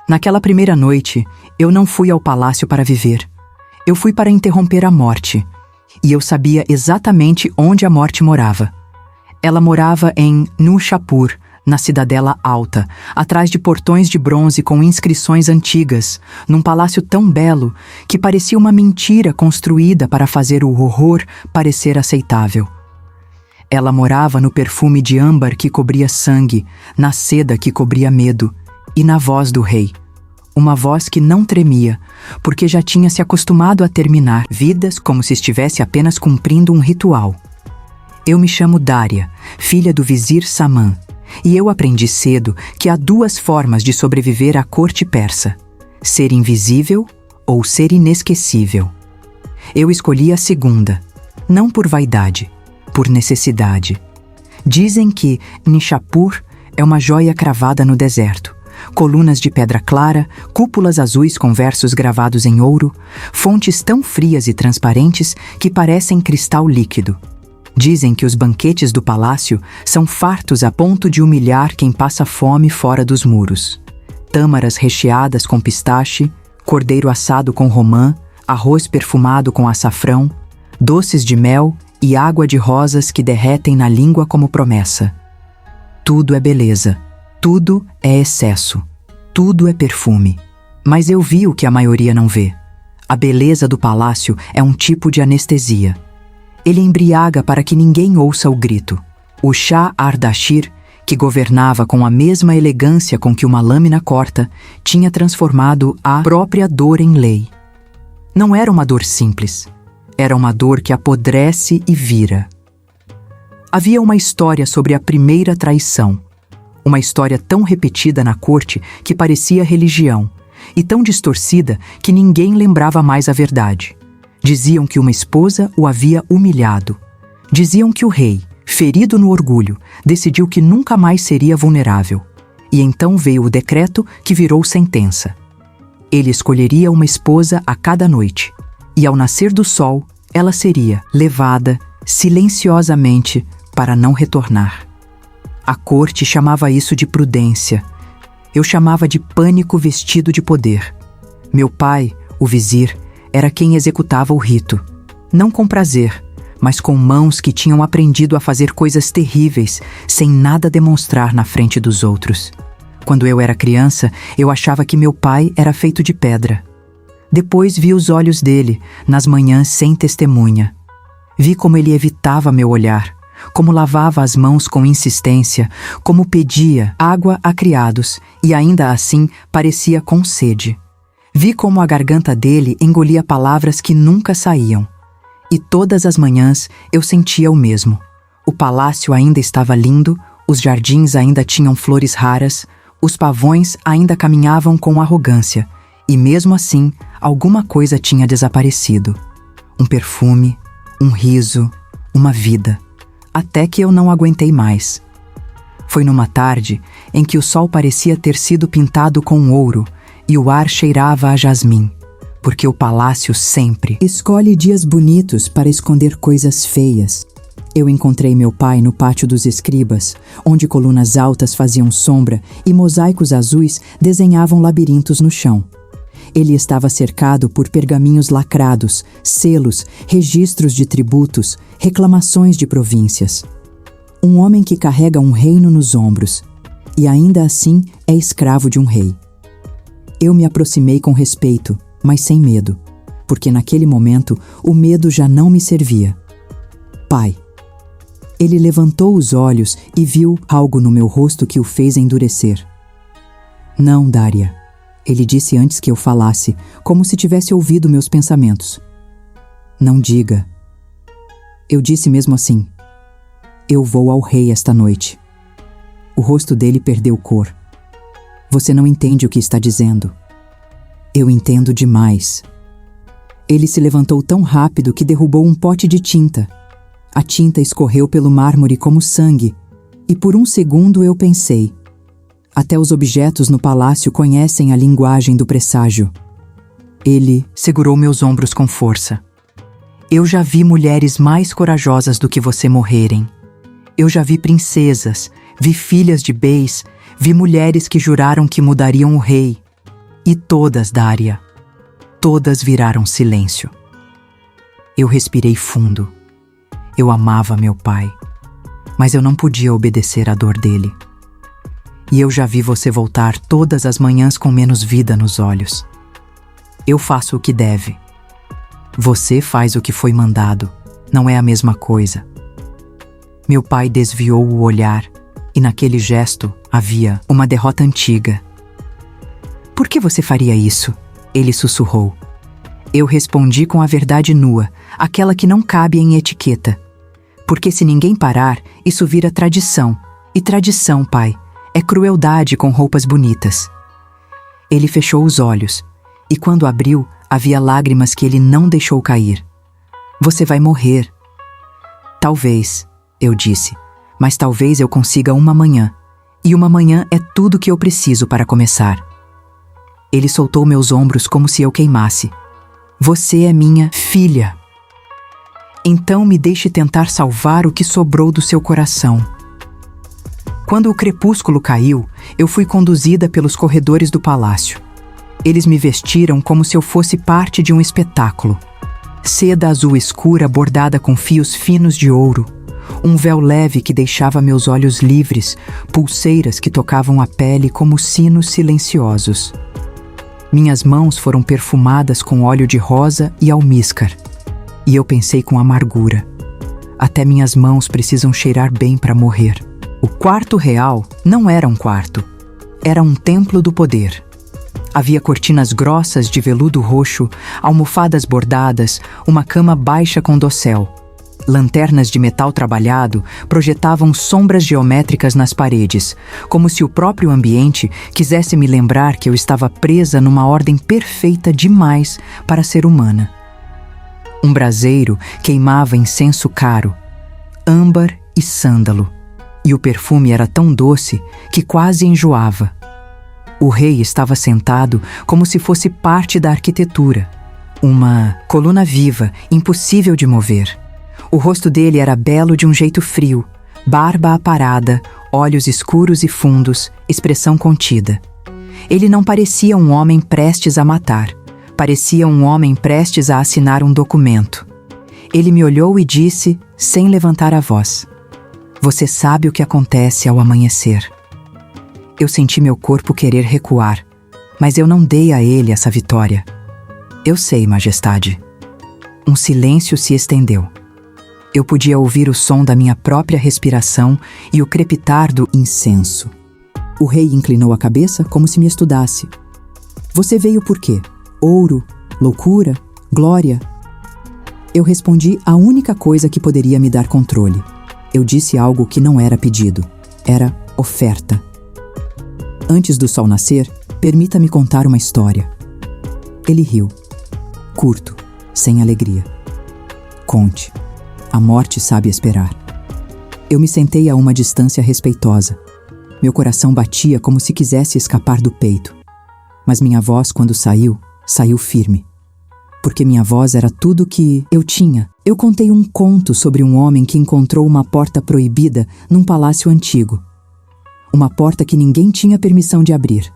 Naquela primeira noite, eu não fui ao palácio para viver. Eu fui para interromper a morte. E eu sabia exatamente onde a morte morava. Ela morava em Nushapur, na Cidadela Alta, atrás de portões de bronze com inscrições antigas, num palácio tão belo que parecia uma mentira construída para fazer o horror parecer aceitável. Ela morava no perfume de âmbar que cobria sangue, na seda que cobria medo, e na voz do rei. Uma voz que não tremia, porque já tinha se acostumado a terminar vidas como se estivesse apenas cumprindo um ritual. Eu me chamo Daria, filha do vizir Saman, e eu aprendi cedo que há duas formas de sobreviver à corte persa: ser invisível ou ser inesquecível. Eu escolhi a segunda, não por vaidade, por necessidade. Dizem que Nishapur é uma joia cravada no deserto. Colunas de pedra clara, cúpulas azuis com versos gravados em ouro, fontes tão frias e transparentes que parecem cristal líquido. Dizem que os banquetes do palácio são fartos a ponto de humilhar quem passa fome fora dos muros. Tâmaras recheadas com pistache, cordeiro assado com romã, arroz perfumado com açafrão, doces de mel e água de rosas que derretem na língua como promessa. Tudo é beleza. Tudo é excesso, tudo é perfume. Mas eu vi o que a maioria não vê. A beleza do palácio é um tipo de anestesia. Ele embriaga para que ninguém ouça o grito. O Shah Ardashir, que governava com a mesma elegância com que uma lâmina corta, tinha transformado a própria dor em lei. Não era uma dor simples. Era uma dor que apodrece e vira. Havia uma história sobre a primeira traição. Uma história tão repetida na corte que parecia religião, e tão distorcida que ninguém lembrava mais a verdade. Diziam que uma esposa o havia humilhado. Diziam que o rei, ferido no orgulho, decidiu que nunca mais seria vulnerável. E então veio o decreto que virou sentença. Ele escolheria uma esposa a cada noite, e ao nascer do sol, ela seria levada silenciosamente para não retornar. A corte chamava isso de prudência. Eu chamava de pânico vestido de poder. Meu pai, o vizir, era quem executava o rito. Não com prazer, mas com mãos que tinham aprendido a fazer coisas terríveis, sem nada demonstrar na frente dos outros. Quando eu era criança, eu achava que meu pai era feito de pedra. Depois vi os olhos dele, nas manhãs sem testemunha. Vi como ele evitava meu olhar, como lavava as mãos com insistência, como pedia água a criados e ainda assim parecia com sede. Vi como a garganta dele engolia palavras que nunca saíam. E todas as manhãs eu sentia o mesmo. O palácio ainda estava lindo, os jardins ainda tinham flores raras, os pavões ainda caminhavam com arrogância, e mesmo assim alguma coisa tinha desaparecido. Um perfume, um riso, uma vida. Até que eu não aguentei mais. Foi numa tarde em que o sol parecia ter sido pintado com ouro e o ar cheirava a jasmim, porque o palácio sempre escolhe dias bonitos para esconder coisas feias. Eu encontrei meu pai no pátio dos escribas, onde colunas altas faziam sombra e mosaicos azuis desenhavam labirintos no chão. Ele estava cercado por pergaminhos lacrados, selos, registros de tributos, reclamações de províncias. Um homem que carrega um reino nos ombros, e ainda assim é escravo de um rei. Eu me aproximei com respeito, mas sem medo, porque naquele momento o medo já não me servia. Pai. Ele levantou os olhos e viu algo no meu rosto que o fez endurecer. Não, Daria. Ele disse antes que eu falasse, como se tivesse ouvido meus pensamentos. Não diga. Eu disse mesmo assim. Eu vou ao rei esta noite. O rosto dele perdeu cor. Você não entende o que está dizendo. Eu entendo demais. Ele se levantou tão rápido que derrubou um pote de tinta. A tinta escorreu pelo mármore como sangue, e por um segundo eu pensei: até os objetos no palácio conhecem a linguagem do presságio. Ele segurou meus ombros com força. Eu já vi mulheres mais corajosas do que você morrerem. Eu já vi princesas, vi filhas de beis, vi mulheres que juraram que mudariam o rei. e todas, Daria. Todas viraram silêncio. Eu respirei fundo. Eu amava meu pai, mas eu não podia obedecer à dor dele. E eu já vi você voltar todas as manhãs com menos vida nos olhos. Eu faço o que deve. Você faz o que foi mandado. Não é a mesma coisa. Meu pai desviou o olhar e naquele gesto havia uma derrota antiga. Por que você faria isso? Ele sussurrou. Eu respondi com a verdade nua, aquela que não cabe em etiqueta. Porque se ninguém parar, isso vira tradição. E tradição, pai, é crueldade com roupas bonitas. Ele fechou os olhos, e quando abriu, havia lágrimas que ele não deixou cair. Você vai morrer. Talvez, eu disse, mas talvez eu consiga uma manhã. E uma manhã é tudo que eu preciso para começar. Ele soltou meus ombros como se eu queimasse. Você é minha filha. Então me deixe tentar salvar o que sobrou do seu coração. Quando o crepúsculo caiu, eu fui conduzida pelos corredores do palácio. Eles me vestiram como se eu fosse parte de um espetáculo. Seda azul escura bordada com fios finos de ouro, um véu leve que deixava meus olhos livres, pulseiras que tocavam a pele como sinos silenciosos. Minhas mãos foram perfumadas com óleo de rosa e almíscar. E eu pensei com amargura. Até minhas mãos precisam cheirar bem para morrer. O quarto real não era um quarto. Era um templo do poder. Havia cortinas grossas de veludo roxo, almofadas bordadas, uma cama baixa com dossel. Lanternas de metal trabalhado projetavam sombras geométricas nas paredes, como se o próprio ambiente quisesse me lembrar que eu estava presa numa ordem perfeita demais para ser humana. Um braseiro queimava incenso caro, âmbar e sândalo, e o perfume era tão doce que quase enjoava. O rei estava sentado como se fosse parte da arquitetura, uma coluna viva, impossível de mover. O rosto dele era belo de um jeito frio, barba aparada, olhos escuros e fundos, expressão contida. Ele não parecia um homem prestes a matar. Parecia um homem prestes a assinar um documento. Ele me olhou e disse, sem levantar a voz: Você sabe o que acontece ao amanhecer. Eu senti meu corpo querer recuar, mas eu não dei a ele essa vitória. Eu sei, majestade. Um silêncio se estendeu. Eu podia ouvir o som da minha própria respiração e o crepitar do incenso. O rei inclinou a cabeça como se me estudasse. Você veio por quê? Ouro, loucura, glória? Eu respondi a única coisa que poderia me dar controle. Eu disse algo que não era pedido. Era oferta. Antes do sol nascer, permita-me contar uma história. Ele riu. Curto, sem alegria. Conte. A morte sabe esperar. Eu me sentei a uma distância respeitosa. Meu coração batia como se quisesse escapar do peito. Mas minha voz, quando saiu, saiu firme. Porque minha voz era tudo que eu tinha. Eu contei um conto sobre um homem que encontrou uma porta proibida num palácio antigo. Uma porta que ninguém tinha permissão de abrir.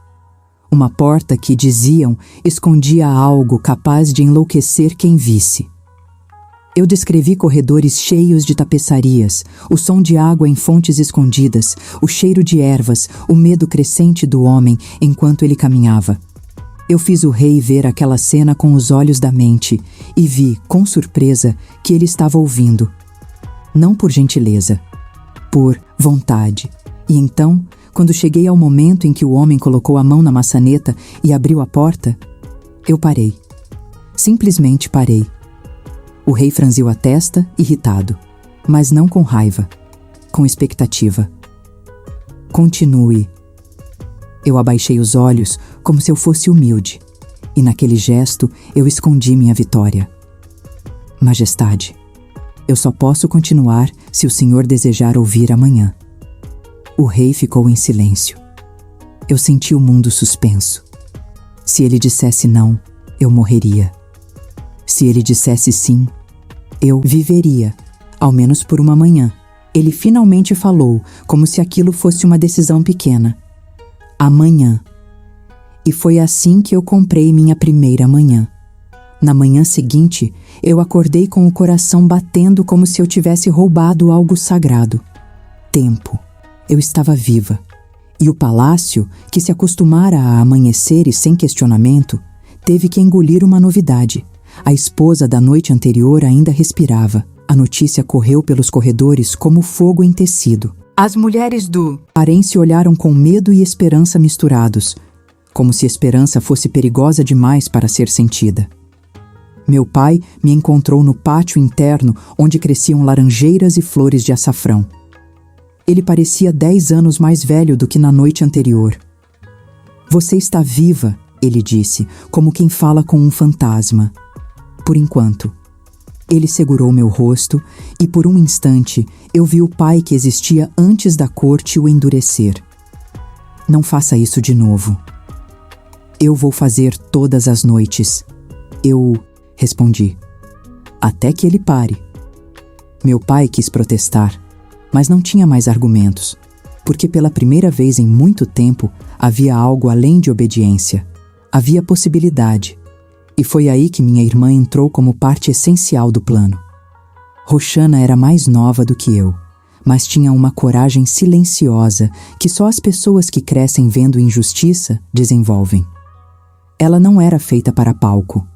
Uma porta que, diziam, escondia algo capaz de enlouquecer quem visse. Eu descrevi corredores cheios de tapeçarias, o som de água em fontes escondidas, o cheiro de ervas, o medo crescente do homem enquanto ele caminhava. Eu fiz o rei ver aquela cena com os olhos da mente e vi, com surpresa, que ele estava ouvindo. Não por gentileza, por vontade. E então, quando cheguei ao momento em que o homem colocou a mão na maçaneta e abriu a porta, eu parei. Simplesmente parei. O rei franziu a testa, irritado, mas não com raiva, com expectativa. Continue. Eu abaixei os olhos como se eu fosse humilde, e naquele gesto eu escondi minha vitória. Majestade, eu só posso continuar se o senhor desejar ouvir amanhã. O rei ficou em silêncio. Eu senti o mundo suspenso. Se ele dissesse não, eu morreria. Se ele dissesse sim, eu viveria, ao menos por uma manhã. Ele finalmente falou, como se aquilo fosse uma decisão pequena. Amanhã. E foi assim que eu comprei minha primeira manhã. Na manhã seguinte, eu acordei com o coração batendo como se eu tivesse roubado algo sagrado. Tempo. Eu estava viva. E o palácio, que se acostumara a amanheceres sem questionamento, teve que engolir uma novidade. A esposa da noite anterior ainda respirava. A notícia correu pelos corredores como fogo em tecido. As mulheres do harém se olharam com medo e esperança misturados, como se esperança fosse perigosa demais para ser sentida. Meu pai me encontrou no pátio interno onde cresciam laranjeiras e flores de açafrão. Ele parecia 10 anos mais velho do que na noite anterior. Você está viva, ele disse, como quem fala com um fantasma. Por enquanto. Ele segurou meu rosto e por um instante eu vi o pai que existia antes da corte o endurecer. Não faça isso de novo. Eu vou fazer todas as noites. Eu respondi. Até que ele pare. Meu pai quis protestar, mas não tinha mais argumentos, porque pela primeira vez em muito tempo havia algo além de obediência. Havia possibilidade. E foi aí que minha irmã entrou como parte essencial do plano. Roxana era mais nova do que eu, mas tinha uma coragem silenciosa que só as pessoas que crescem vendo injustiça desenvolvem. Ela não era feita para palco,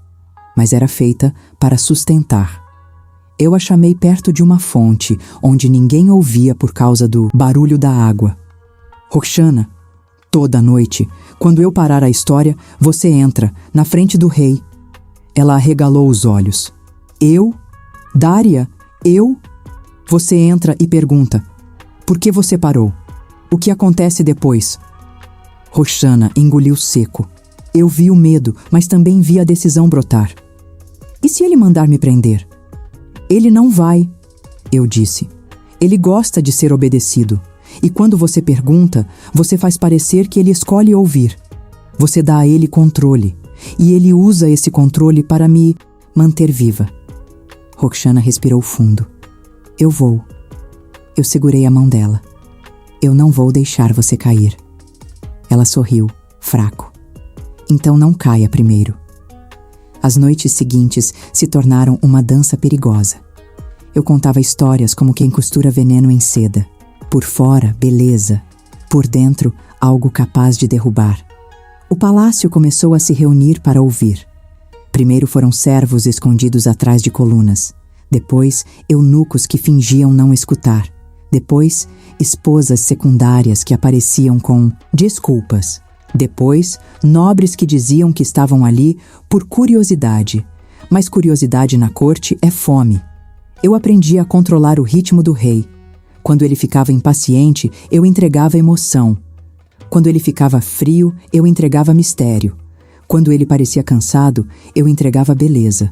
mas era feita para sustentar. Eu a chamei perto de uma fonte, onde ninguém ouvia por causa do barulho da água. Roxana, toda noite, quando eu parar a história, você entra, na frente do rei. Ela arregalou os olhos. Eu? Daria? Eu? Você entra e pergunta, por que você parou? O que acontece depois? Roxana engoliu seco. Eu vi o medo, mas também vi a decisão brotar. E se ele mandar me prender? Ele não vai, eu disse. Ele gosta de ser obedecido. E quando você pergunta, você faz parecer que ele escolhe ouvir. Você dá a ele controle. E ele usa esse controle para me manter viva. Roxana respirou fundo. Eu vou. Eu segurei a mão dela. Eu não vou deixar você cair. Ela sorriu, fraco. Então não caia primeiro. As noites seguintes se tornaram uma dança perigosa. Eu contava histórias como quem costura veneno em seda. Por fora, beleza. Por dentro, algo capaz de derrubar. O palácio começou a se reunir para ouvir. Primeiro foram servos escondidos atrás de colunas. Depois, eunucos que fingiam não escutar. Depois, esposas secundárias que apareciam com desculpas. Depois, nobres que diziam que estavam ali por curiosidade. Mas curiosidade na corte é fome. Eu aprendi a controlar o ritmo do rei. Quando ele ficava impaciente, eu entregava emoção. Quando ele ficava frio, eu entregava mistério. Quando ele parecia cansado, eu entregava beleza.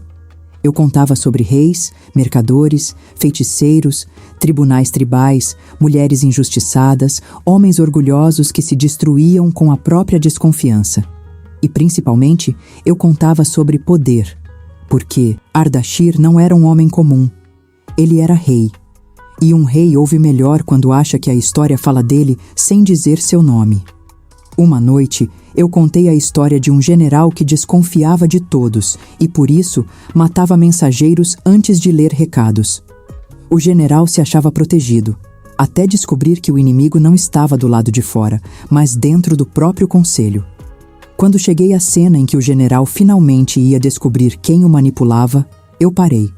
Eu contava sobre reis, mercadores, feiticeiros, tribunais tribais, mulheres injustiçadas, homens orgulhosos que se destruíam com a própria desconfiança. E, principalmente, eu contava sobre poder, porque Ardashir não era um homem comum. Ele era rei. E um rei ouve melhor quando acha que a história fala dele sem dizer seu nome. Uma noite, eu contei a história de um general que desconfiava de todos e, por isso, matava mensageiros antes de ler recados. O general se achava protegido, até descobrir que o inimigo não estava do lado de fora, mas dentro do próprio conselho. Quando cheguei à cena em que o general finalmente ia descobrir quem o manipulava, eu parei.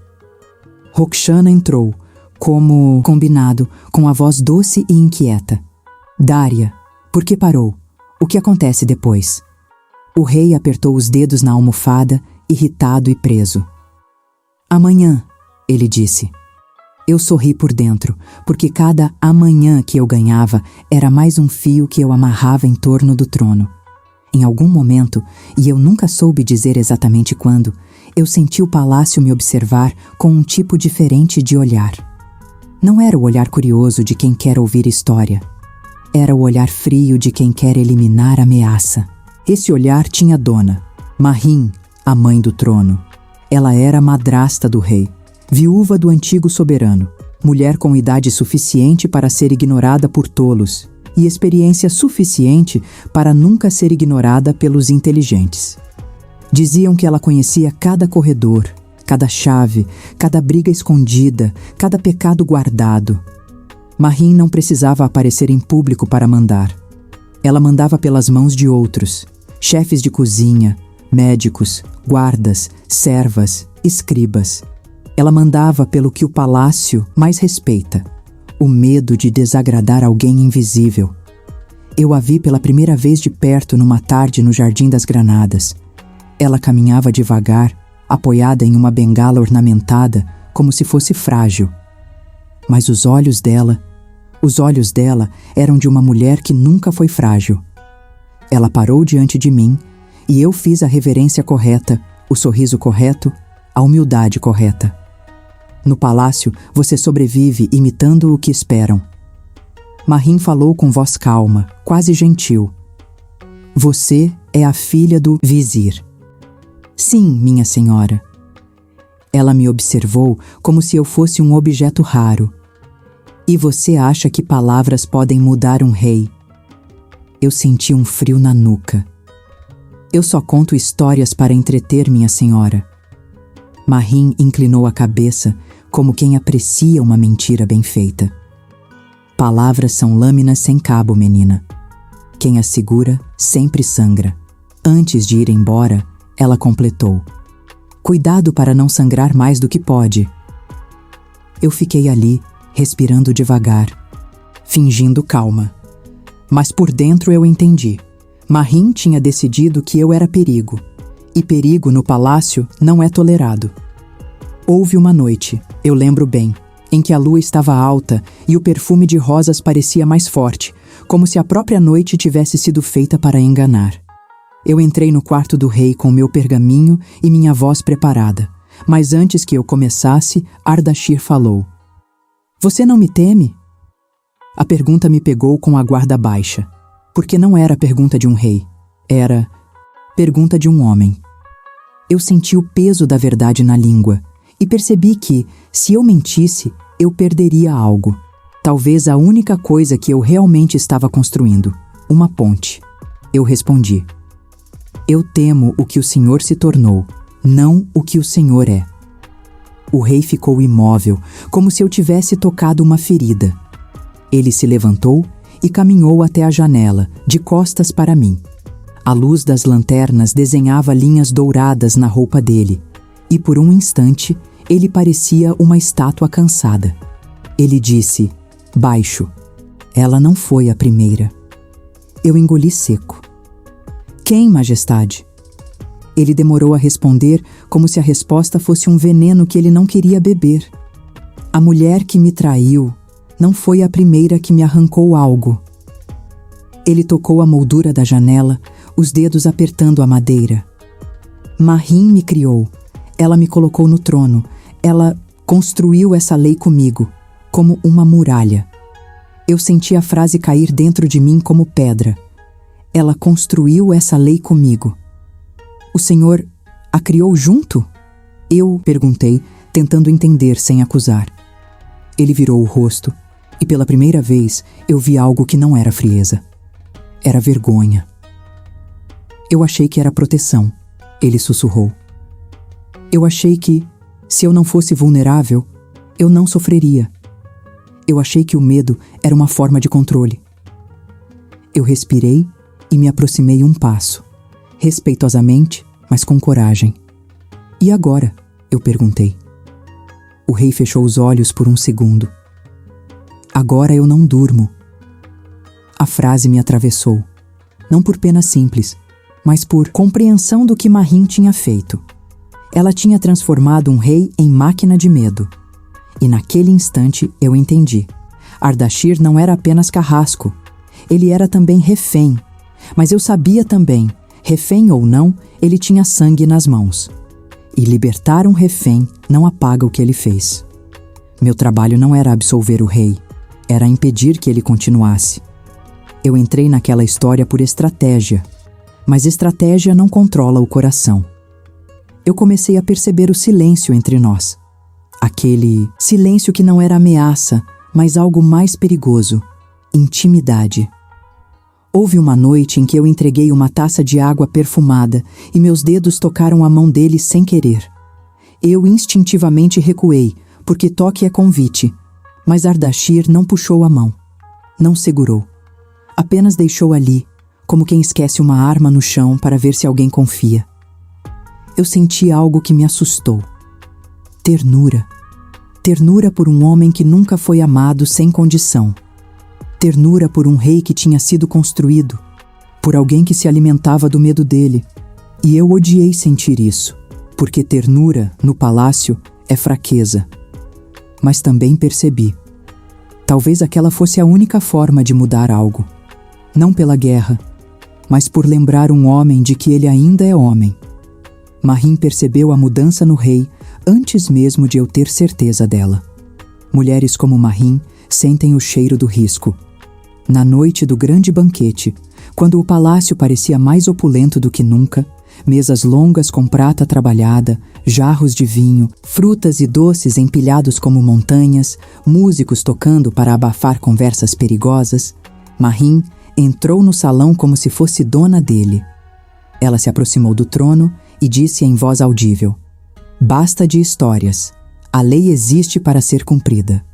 Roxana entrou, como combinado, com a voz doce e inquieta. Daria, por que parou? O que acontece depois? O rei apertou os dedos na almofada, irritado e preso. Amanhã, ele disse. Eu sorri por dentro, porque cada amanhã que eu ganhava era mais um fio que eu amarrava em torno do trono. Em algum momento, e eu nunca soube dizer exatamente quando, eu senti o palácio me observar com um tipo diferente de olhar. Não era o olhar curioso de quem quer ouvir história. Era o olhar frio de quem quer eliminar ameaça. Esse olhar tinha dona, Mahim, a mãe do trono. Ela era madrasta do rei, viúva do antigo soberano, mulher com idade suficiente para ser ignorada por tolos, e experiência suficiente para nunca ser ignorada pelos inteligentes. Diziam que ela conhecia cada corredor, cada chave, cada briga escondida, cada pecado guardado. Marim não precisava aparecer em público para mandar. Ela mandava pelas mãos de outros, chefes de cozinha, médicos, guardas, servas, escribas. Ela mandava pelo que o palácio mais respeita, o medo de desagradar alguém invisível. Eu a vi pela primeira vez de perto numa tarde no Jardim das Granadas. Ela caminhava devagar, apoiada em uma bengala ornamentada, como se fosse frágil. Mas os olhos dela eram de uma mulher que nunca foi frágil. Ela parou diante de mim e eu fiz a reverência correta, o sorriso correto, a humildade correta. No palácio, você sobrevive imitando o que esperam. Marim falou com voz calma, quase gentil. Você é a filha do vizir. Sim, minha senhora. Ela me observou como se eu fosse um objeto raro. E você acha que palavras podem mudar um rei? Eu senti um frio na nuca. Eu só conto histórias para entreter, minha senhora. Marim inclinou a cabeça, como quem aprecia uma mentira bem feita. Palavras são lâminas sem cabo, menina. Quem as segura sempre sangra. Antes de ir embora, ela completou. Cuidado para não sangrar mais do que pode. Eu fiquei ali, respirando devagar, fingindo calma. Mas por dentro eu entendi. Marim tinha decidido que eu era perigo. E perigo no palácio não é tolerado. Houve uma noite, eu lembro bem, em que a lua estava alta e o perfume de rosas parecia mais forte, como se a própria noite tivesse sido feita para enganar. Eu entrei no quarto do rei com meu pergaminho e minha voz preparada, mas antes que eu começasse, Ardashir falou. Você não me teme? A pergunta me pegou com a guarda baixa, porque não era a pergunta de um rei, era pergunta de um homem. Eu senti o peso da verdade na língua e percebi que, se eu mentisse, eu perderia algo. Talvez a única coisa que eu realmente estava construindo, uma ponte. Eu respondi. Eu temo o que o Senhor se tornou, não o que o Senhor é. O rei ficou imóvel, como se eu tivesse tocado uma ferida. Ele se levantou e caminhou até a janela, de costas para mim. A luz das lanternas desenhava linhas douradas na roupa dele, e por um instante ele parecia uma estátua cansada. Ele disse, baixo, ela não foi a primeira. Eu engoli seco. Quem, majestade? Ele demorou a responder como se a resposta fosse um veneno que ele não queria beber. A mulher que me traiu não foi a primeira que me arrancou algo. Ele tocou a moldura da janela, os dedos apertando a madeira. Marim me criou. Ela me colocou no trono. Ela construiu essa lei comigo, como uma muralha. Eu senti a frase cair dentro de mim como pedra. Ela construiu essa lei comigo. O Senhor a criou junto? Eu perguntei, tentando entender sem acusar. Ele virou o rosto, e pela primeira vez eu vi algo que não era frieza. Era vergonha. Eu achei que era proteção, ele sussurrou. Eu achei que, se eu não fosse vulnerável, eu não sofreria. Eu achei que o medo era uma forma de controle. Eu respirei e me aproximei um passo, respeitosamente, mas com coragem. E agora? Eu perguntei. O rei fechou os olhos por um segundo. Agora eu não durmo. A frase me atravessou, não por pena simples, mas por compreensão do que Marim tinha feito. Ela tinha transformado um rei em máquina de medo. E naquele instante eu entendi. Ardashir não era apenas carrasco. Ele era também refém. Mas eu sabia também, refém ou não, ele tinha sangue nas mãos. E libertar um refém não apaga o que ele fez. Meu trabalho não era absolver o rei, era impedir que ele continuasse. Eu entrei naquela história por estratégia, mas estratégia não controla o coração. Eu comecei a perceber o silêncio entre nós. Aquele silêncio que não era ameaça, mas algo mais perigoso, intimidade. Houve uma noite em que eu entreguei uma taça de água perfumada e meus dedos tocaram a mão dele sem querer. Eu instintivamente recuei, porque toque é convite, mas Ardashir não puxou a mão, não segurou. Apenas deixou ali, como quem esquece uma arma no chão para ver se alguém confia. Eu senti algo que me assustou. Ternura. Ternura por um homem que nunca foi amado sem condição. Ternura por um rei que tinha sido construído, por alguém que se alimentava do medo dele. E eu odiei sentir isso, porque ternura, no palácio, é fraqueza. Mas também percebi. Talvez aquela fosse a única forma de mudar algo. Não pela guerra, mas por lembrar um homem de que ele ainda é homem. Mahim percebeu a mudança no rei antes mesmo de eu ter certeza dela. Mulheres como Mahim sentem o cheiro do risco. Na noite do grande banquete, quando o palácio parecia mais opulento do que nunca, mesas longas com prata trabalhada, jarros de vinho, frutas e doces empilhados como montanhas, músicos tocando para abafar conversas perigosas, Mahim entrou no salão como se fosse dona dele. Ela se aproximou do trono e disse em voz audível: "Basta de histórias. A lei existe para ser cumprida."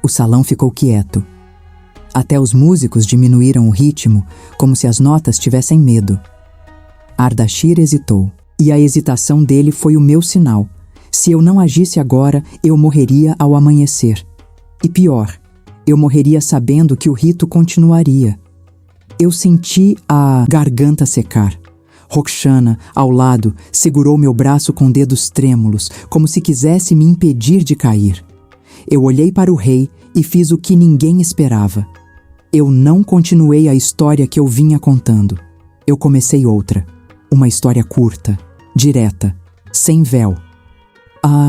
O salão ficou quieto. Até os músicos diminuíram o ritmo, como se as notas tivessem medo. Ardashir hesitou, e a hesitação dele foi o meu sinal. Se eu não agisse agora, eu morreria ao amanhecer. E pior, eu morreria sabendo que o rito continuaria. Eu senti a garganta secar. Roxana, ao lado, segurou meu braço com dedos trêmulos, como se quisesse me impedir de cair. Eu olhei para o rei e fiz o que ninguém esperava. Eu não continuei a história que eu vinha contando. Eu comecei outra. Uma história curta, direta, sem véu.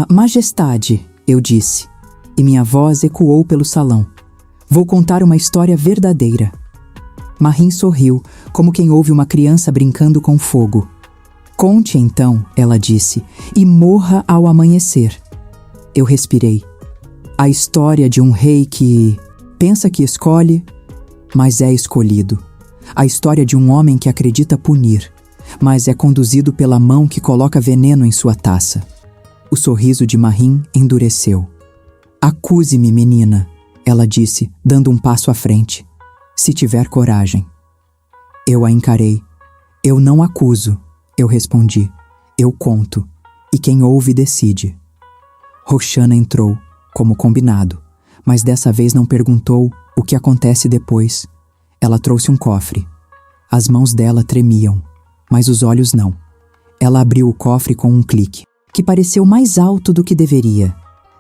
Majestade, eu disse, e minha voz ecoou pelo salão. Vou contar uma história verdadeira. Mahim sorriu, como quem ouve uma criança brincando com fogo. Conte então, ela disse, e morra ao amanhecer. Eu respirei. A história de um rei que pensa que escolhe, mas é escolhido. A história de um homem que acredita punir, mas é conduzido pela mão que coloca veneno em sua taça. O sorriso de Mahim endureceu. Acuse-me, menina, ela disse, dando um passo à frente. Se tiver coragem. Eu a encarei. Eu não acuso, eu respondi. Eu conto, e quem ouve decide. Roxana entrou, como combinado, mas dessa vez não perguntou o que acontece depois. Ela trouxe um cofre. As mãos dela tremiam, mas os olhos não. Ela abriu o cofre com um clique, que pareceu mais alto do que deveria.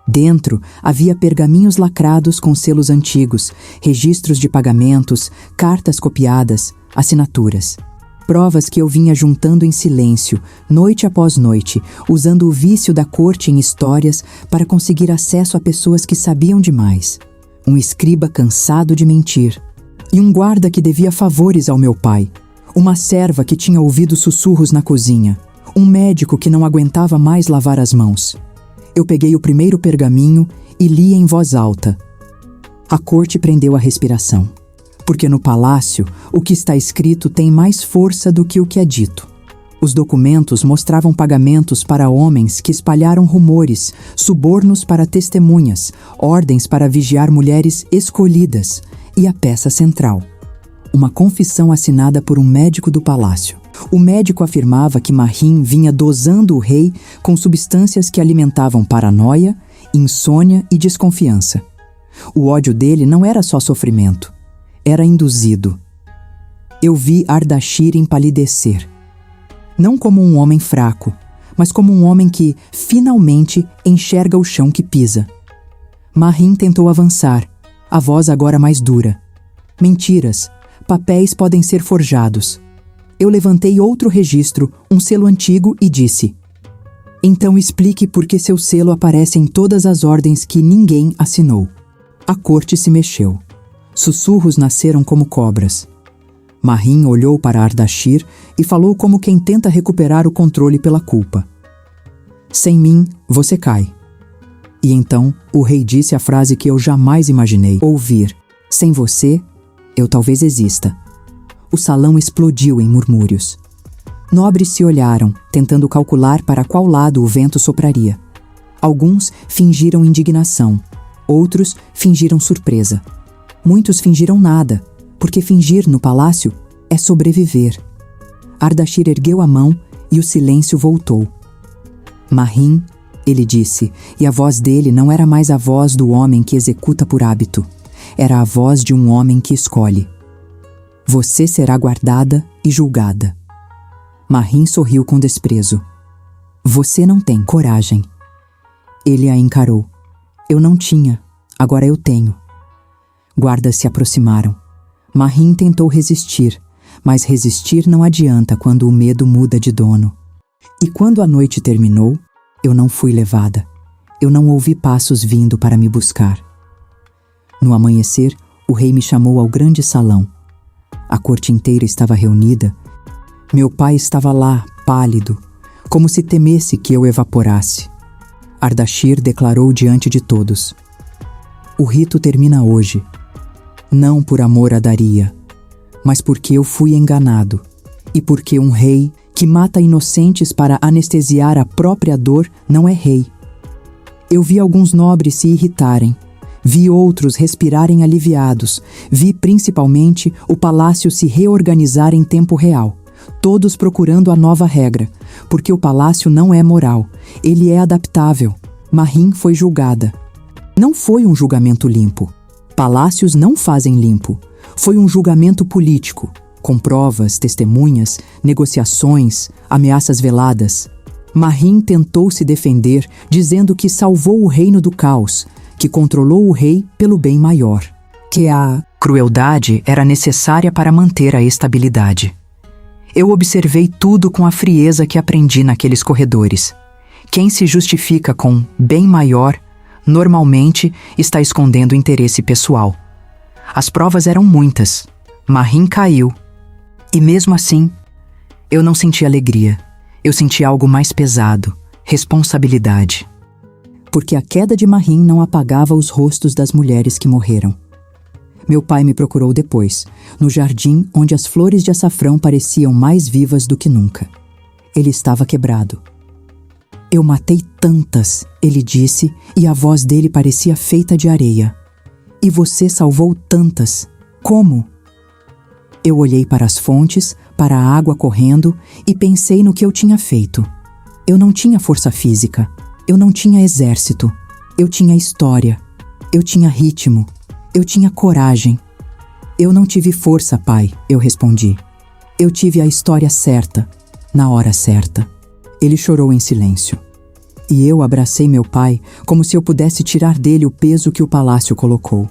Dentro havia pergaminhos lacrados com selos antigos, registros de pagamentos, cartas copiadas, assinaturas. Provas que eu vinha juntando em silêncio, noite após noite, usando o vício da corte em histórias para conseguir acesso a pessoas que sabiam demais. Um escriba cansado de mentir. E um guarda que devia favores ao meu pai. Uma serva que tinha ouvido sussurros na cozinha. Um médico que não aguentava mais lavar as mãos. Eu peguei o primeiro pergaminho e li em voz alta. A corte prendeu a respiração. Porque no palácio, o que está escrito tem mais força do que o que é dito. Os documentos mostravam pagamentos para homens que espalharam rumores, subornos para testemunhas, ordens para vigiar mulheres escolhidas e a peça central. Uma confissão assinada por um médico do palácio. O médico afirmava que Mahim vinha dosando o rei com substâncias que alimentavam paranoia, insônia e desconfiança. O ódio dele não era só sofrimento, era induzido. Eu vi Ardashir empalidecer. Não como um homem fraco, mas como um homem que, finalmente, enxerga o chão que pisa. Mahim tentou avançar, a voz agora mais dura. Mentiras, papéis podem ser forjados. Eu levantei outro registro, um selo antigo, e disse: então explique por que seu selo aparece em todas as ordens que ninguém assinou. A corte se mexeu. Sussurros nasceram como cobras. Mahim olhou para Ardashir e falou como quem tenta recuperar o controle pela culpa. Sem mim, você cai. E então, o rei disse a frase que eu jamais imaginei ouvir. Sem você, eu talvez exista. o salão explodiu em murmúrios. Nobres se olharam, tentando calcular para qual lado o vento sopraria. Alguns fingiram indignação, outros fingiram surpresa. Muitos fingiram nada, porque fingir no palácio é sobreviver. Ardashir ergueu a mão e o silêncio voltou. Mahrim, ele disse, e a voz dele não era mais a voz do homem que executa por hábito. Era a voz de um homem que escolhe. Você será guardada e julgada. Mahrim sorriu com desprezo. Você não tem coragem. Ele a encarou. Eu não tinha, agora eu tenho. Guardas se aproximaram. Mahrim tentou resistir, mas resistir não adianta quando o medo muda de dono. E quando a noite terminou, eu não fui levada. Eu não ouvi passos vindo para me buscar. No amanhecer, o rei me chamou ao grande salão. A corte inteira estava reunida. Meu pai estava lá, pálido, como se temesse que eu evaporasse. Ardashir declarou diante de todos: o rito termina hoje, não por amor a Daria, mas porque eu fui enganado, e porque um rei que mata inocentes para anestesiar a própria dor não é rei. Eu vi alguns nobres se irritarem, vi outros respirarem aliviados, vi principalmente o palácio se reorganizar em tempo real, todos procurando a nova regra, porque o palácio não é moral, ele é adaptável. Mahrim foi julgada. Não foi um julgamento limpo. Palácios não fazem limpo. Foi um julgamento político, com provas, testemunhas, negociações, ameaças veladas. Mahrim tentou se defender, dizendo que salvou o reino do caos, que controlou o rei pelo bem maior, que a crueldade era necessária para manter a estabilidade. Eu observei tudo com a frieza que aprendi naqueles corredores. Quem se justifica com bem maior, normalmente está escondendo interesse pessoal. As provas eram muitas. Mahrim caiu. E mesmo assim, eu não senti alegria. Eu senti algo mais pesado, responsabilidade. Porque a queda de Mahrim não apagava os rostos das mulheres que morreram. Meu pai me procurou depois, no jardim onde as flores de açafrão pareciam mais vivas do que nunca. Ele estava quebrado. Eu matei tantas, ele disse, e a voz dele parecia feita de areia. E você salvou tantas. Como? Eu olhei para as fontes, para a água correndo e pensei no que eu tinha feito. Eu não tinha força física. Eu não tinha exército. Eu tinha história. Eu tinha ritmo. Eu tinha coragem. Eu não tive força, pai, eu respondi. Eu tive a história certa, na hora certa. Ele chorou em silêncio. E eu abracei meu pai como se eu pudesse tirar dele o peso que o palácio colocou.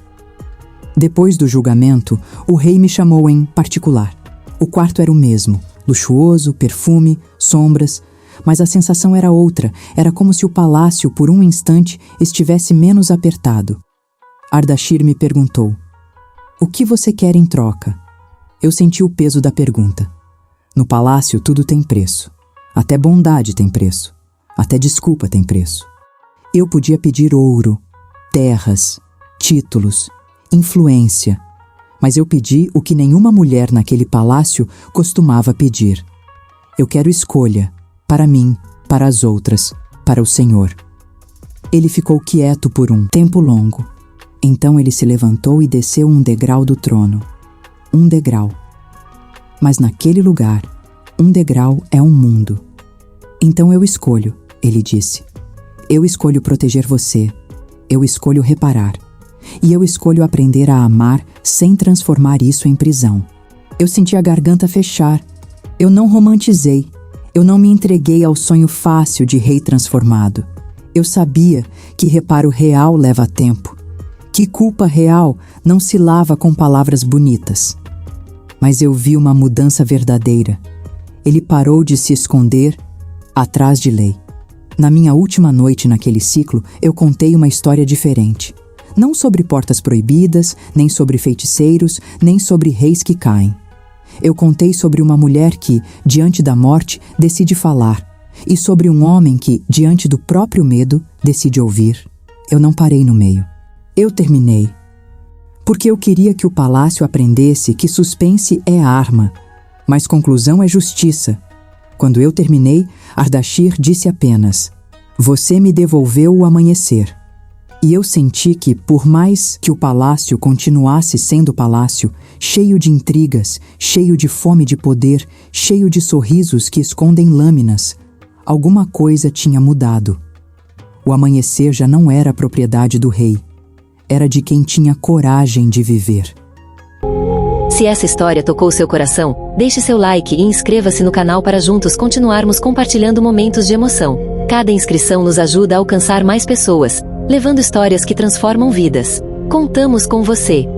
Depois do julgamento, o rei me chamou em particular. O quarto era o mesmo, luxuoso, perfume, sombras, mas a sensação era outra, era como se o palácio, por um instante, estivesse menos apertado. Ardashir me perguntou: o que você quer em troca? Eu senti o peso da pergunta. No palácio tudo tem preço. Até bondade tem preço. Até desculpa tem preço. Eu podia pedir ouro, terras, títulos, influência, mas eu pedi o que nenhuma mulher naquele palácio costumava pedir. Eu quero escolha, para mim, para as outras, para o Senhor. Ele ficou quieto por um tempo longo. Então ele se levantou e desceu um degrau do trono. Um degrau. Mas naquele lugar, um degrau é um mundo. Então eu escolho, ele disse. Eu escolho proteger você. Eu escolho reparar. E eu escolho aprender a amar sem transformar isso em prisão. Eu senti a garganta fechar. Eu não romantizei. Eu não me entreguei ao sonho fácil de rei transformado. Eu sabia que reparo real leva tempo. Que culpa real não se lava com palavras bonitas. Mas eu vi uma mudança verdadeira. Ele parou de se esconder atrás de lei. Na minha última noite naquele ciclo, eu contei uma história diferente. Não sobre portas proibidas, nem sobre feiticeiros, nem sobre reis que caem. Eu contei sobre uma mulher que, diante da morte, decide falar, e sobre um homem que, diante do próprio medo, decide ouvir. Eu não parei no meio. Eu terminei. Porque eu queria que o palácio aprendesse que suspense é arma, mas conclusão é justiça. Quando eu terminei, Ardashir disse apenas: "Você me devolveu o amanhecer." E eu senti que, por mais que o palácio continuasse sendo palácio, cheio de intrigas, cheio de fome de poder, cheio de sorrisos que escondem lâminas, alguma coisa tinha mudado. O amanhecer já não era propriedade do rei. Era de quem tinha coragem de viver. Se essa história tocou seu coração, deixe seu like e inscreva-se no canal para juntos continuarmos compartilhando momentos de emoção. Cada inscrição nos ajuda a alcançar mais pessoas, levando histórias que transformam vidas. Contamos com você!